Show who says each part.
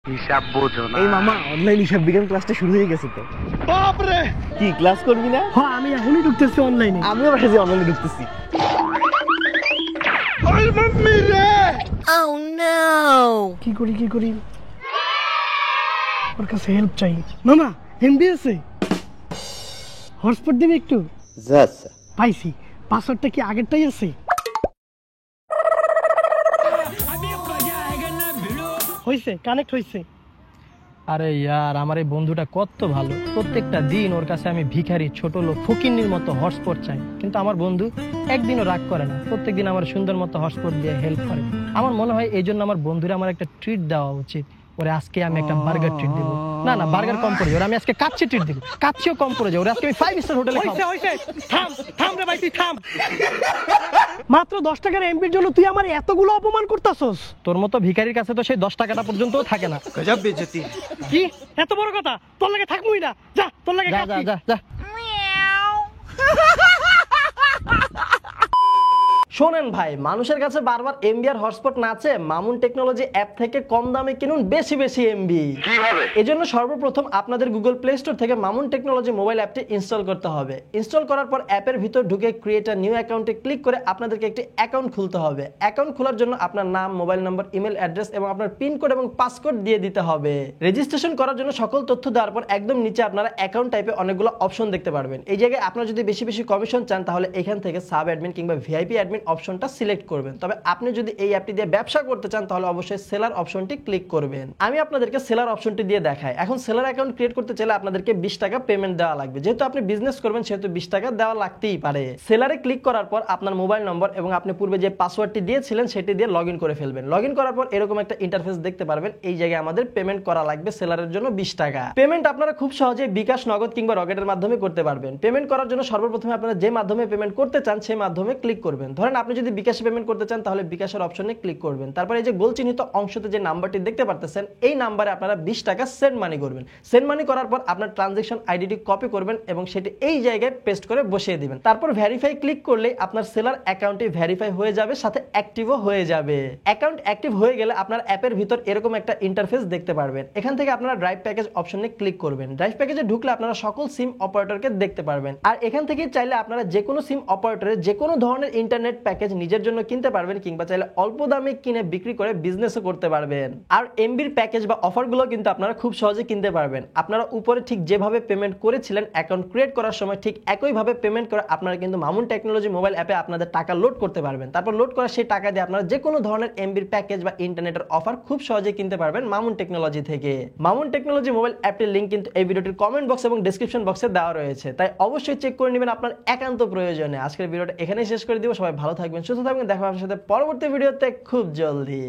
Speaker 1: হিসাব বোঝো না।
Speaker 2: এই মামা অনলাইন হিসাব বিজ্ঞান ক্লাসটা শুরু হয়ে গেছে তো। বাপ রে, কি ক্লাস করবি না?
Speaker 3: হ্যাঁ আমি এখনই ঢুকতেছি অনলাইনে।
Speaker 2: আমিও বাসে অনলাইনে ঢুকতেছি। ওই মাম্মি রে,
Speaker 4: Oh no!
Speaker 3: কি করি ওর কাছে হেল্প চাই। মামা এমবি আছে, হটস্পট দিবি একটু?
Speaker 2: আচ্ছা
Speaker 3: পাইছি, পাসওয়ার্ডটা কি আগেরটাই আছে? হইছে, কানেক্ট হইছে।
Speaker 5: আরে ইয়ার, আমার এই বন্ধুটা কত ভালো। প্রত্যেকটা দিন ওর কাছে আমি ভিখারি, ছোট লোক, ফকিন্নির মতো হটস্পট চাই, কিন্তু আমার বন্ধু একদিনও রাগ করে না। প্রত্যেকদিন আমার সুন্দর মতো হটস্পট দিয়ে হেল্প করে। আমার মনে হয় এই জন্য আমার বন্ধুরা আমার একটা ট্রিট দেওয়া উচিত। ওরে আজকে আমি একটা বার্গার ট্রিট দেবো। না না, বার্গার কম পড়ে যায়, ওরে আমি আজকে কাচ্চি ট্রিট দেবো। কাচ্চিও কম পড়ে যায়, ওরে আজকে আমি 5 স্টার হোটেলে খাবো।
Speaker 3: হইছে, থাম রে ভাই, তুই থাম। মাত্র 10 টাকার এমবির জন্য তুই আমার এতগুলো অপমান করতাছস?
Speaker 5: তোর মতো ভিখারির কাছে তো সেই 10 টাকাটা পর্যন্তও থাকে না।
Speaker 2: গজব বেজতি।
Speaker 3: কি এত বড় কথা? তোর লাগে থাকবই না, যা তোর লাগে
Speaker 5: যা যা
Speaker 3: কাচ্চি।
Speaker 5: যা যা। শোনেন ভাই, মানুষের কাছে বারবার এমবি আর হটস্পট না আছে, মামুন টেকনোলজি অ্যাপ থেকে কম দামে কিনুন বেশি বেশি এমবি।
Speaker 1: কিভাবে?
Speaker 5: এজন্য সর্বপ্রথম আপনাদের গুগল প্লে স্টোর থেকে মামুন টেকনোলজি মোবাইল অ্যাপটি ইনস্টল করতে হবে। ইনস্টল করার পর অ্যাপের ভিতর ঢুকে ক্রিয়েট আ নিউ অ্যাকাউন্টে ক্লিক করে আপনাদেরকে একটি অ্যাকাউন্ট খুলতে হবে। অ্যাকাউন্ট খোলার জন্য আপনার নাম, মোবাইল নম্বর, ইমেল অ্যাড্রেস এবং আপনার পিন কোড এবং পাসকোড দিয়ে দিতে হবে। রেজিস্ট্রেশন করার জন্য সকল তথ্য দেওয়ার পর একদম নিচে আপনারা অ্যাকাউন্ট টাইপে অনেকগুলো অপশন দেখতে পারবেন। এই জায়গায় আপনারা যদি বেশি বেশি কমিশন চান তাহলে এখান থেকে সাব অ্যাডমিন কিংবা ভিআইপি অ্যাডমিন অপশনটা সিলেক্ট করবেন। তবে আপনি যদি এই অ্যাপটি দিয়ে ব্যবসা করতে চান তাহলে অবশ্যই সেলার অপশনটি ক্লিক করবেন। আমি আপনাদেরকে সেলার অপশনটি দিয়ে দেখাই। এখন সেলার অ্যাকাউন্ট ক্রিয়েট করতে চাইলে আপনাদেরকে 20 টাকা পেমেন্ট দেওয়া লাগবে। যেহেতু আপনি বিজনেস করবেন সেহেতু 20 টাকা দেওয়া লাগতেই পারে। সেলারে ক্লিক করার পর আপনার মোবাইল নম্বর এবং আপনি পূর্বে যে পাসওয়ার্ডটি দিয়েছিলেন সেটি দিয়ে লগইন করে ফেলবেন। লগইন করার পর এরকম একটা ইন্টারফেস দেখতে পারবেন। এই জায়গায় আমাদের পেমেন্ট করা লাগবে সেলারের জন্য 20 টাকা। পেমেন্ট আপনারা খুব সহজে বিকাশ, নগদ কিংবা রকেটের মাধ্যমে করতে পারবেন। পেমেন্ট করার জন্য সর্বপ্রথমে আপনারা যে মাধ্যমে পেমেন্ট করতে চান সেই মাধ্যমে ক্লিক করবেন। ধরেন আপনি যদি বিকাশে পেমেন্ট করতে চান তাহলে বিকাশের অপশনে ক্লিক করবেন। তারপর এই যে গোল চিহ্নিত অংশতে যে নাম্বারটি দেখতে পারতেছেন এই নাম্বারে আপনারা 20 টাকা সেন্ড মানি করবেন। সেন্ড মানি করার পর আপনার ট্রানজ্যাকশন আইডিটি কপি করবেন এবং সেটি এই জায়গায় পেস্ট করে বসিয়ে দিবেন। তারপর ভেরিফাই ক্লিক করলেই আপনার সেলার অ্যাকাউন্টটি ভেরিফাই হয়ে যাবে, সাথে অ্যাক্টিভও হয়ে যাবে। অ্যাকাউন্ট অ্যাক্টিভ হয়ে গেলে আপনার অ্যাপের ভিতর এরকম একটা ইন্টারফেস দেখতে পারবেন। এখান থেকে আপনারা ড্রাইভ প্যাকেজ অপশনে ক্লিক করবেন। ড্রাইভ প্যাকেজে ঢুকলে আপনারা সকল সিম অপারেটরকে দেখতে পারবেন। আর এখান থেকে চাইলে আপনারা যে কোনো সিম অপারেটরের যে কোনো ধরনের ইন্টারনেট প্যাকেজ নিজের জন্য কিনতে পারবেন কিংবা চাইলে অল্প দামে কিনে বিক্রি করে বিজনেসও করতে পারবেন। আর এমবির প্যাকেজ বা অফারগুলো কিন্তু আপনারা খুব সহজে কিনতে পারবেন। আপনারা উপরে ঠিক যেভাবে পেমেন্ট করেছিলেন অ্যাকাউন্ট ক্রিয়েট করার সময় ঠিক একইভাবে পেমেন্ট করে আপনারা কিন্তু মামুন টেকনোলজি মোবাইল অ্যাপে আপনাদের টাকা লোড করতে পারবেন। তারপর লোড করা সেই টাকা দিয়ে আপনারা যে কোনো ধরনের এমবির প্যাকেজ বা ইন্টারনেটের অফার খুব সহজে কিনতে পারবেন মামুন টেকনোলজি থেকে। মামুন টেকনোলজি মোবাইল অ্যাপটির লিংক কিন্তু এই ভিডিওটির কমেন্ট বক্স এবং ডেসক্রিপশন বক্সে দেওয়া রয়েছে, তাই অবশ্যই চেক করে নেবেন আপনার একান্ত প্রয়োজনে। আজকের ভিডিওটা এখানেই শেষ করে দিব। সবাই ভালো থাকবেন, সুস্থ থাকবেন। দেখা হবে আপনার সাথে পরবর্তী ভিডিওতে খুব জলদি।